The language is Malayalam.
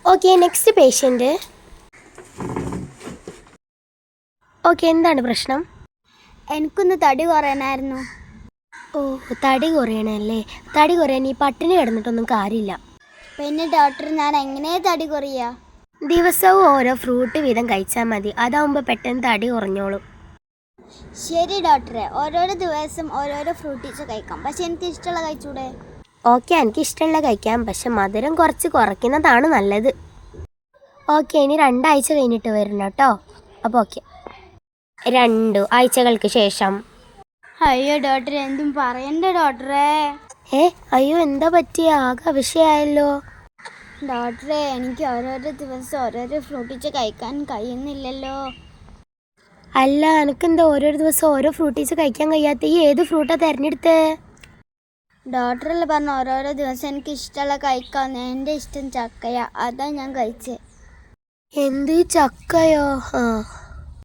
Okay, next patient. ഓക്കെ, എന്താണ് പ്രശ്നം? എനിക്കൊന്ന് തടി കുറയാനായിരുന്നു. ഓ, തടി കുറയണല്ലേ? തടി കുറയാൻ ഈ പട്ടിണി കിടന്നിട്ടൊന്നും കാര്യമില്ല. പിന്നെ ഡോക്ടർ, ഞാൻ എങ്ങനെ തടി കുറയാ? ദിവസവും ഓരോ ഫ്രൂട്ട് വീതം കഴിച്ചാൽ മതി. അതാവുമ്പോൾ പെട്ടെന്ന് തടി കുറഞ്ഞോളും. ശരി ഡോക്ടറെ, ഓരോരോ ദിവസം ഓരോരോ ഫ്രൂട്ടീസ് കഴിക്കാം. പക്ഷെ എനിക്ക് ഇഷ്ടമുള്ള കഴിച്ചൂടെ? ഓക്കെ, എനിക്ക് ഇഷ്ടമുള്ള കഴിക്കാം, പക്ഷെ മധുരം കുറച്ച് കുറയ്ക്കുന്നതാണ് നല്ലത്. ഓക്കെ, ഇനി 2 ആഴ്ച കഴിഞ്ഞിട്ട് വരണം കേട്ടോ. അപ്പോൾ ഓക്കെ, 2 ആഴ്ചകൾക്ക് ശേഷം. അയ്യോ ഡോക്ടറെ, എന്തും പറയണ്ട ഡോക്ടറെ. അയ്യോ, എന്താ പറ്റിയ? ആകെ വിഷയമായല്ലോ. ഡോക്ടറെ, എനിക്ക് ഓരോരോ ദിവസം ഓരോരോ ഫ്രൂട്ടീസ് കഴിക്കാൻ കഴിയുന്നില്ലല്ലോ. അല്ല, എനിക്കെന്താ ഓരോ ദിവസം ഓരോ ഫ്രൂട്ടീസ് കഴിക്കാൻ കഴിയാത്ത? ഈ ഏത് ഫ്രൂട്ടാണ് തിരഞ്ഞെടുത്തേ? ഡോക്ടറല്ലേ പറഞ്ഞു ഓരോരോ ദിവസം എനിക്ക് ഇഷ്ടമുള്ള കഴിക്കാമെന്ന്. എൻ്റെ ഇഷ്ടം ചക്കയാ, അതാ ഞാൻ കഴിച്ചേ. എന്ത് ചക്കയോ?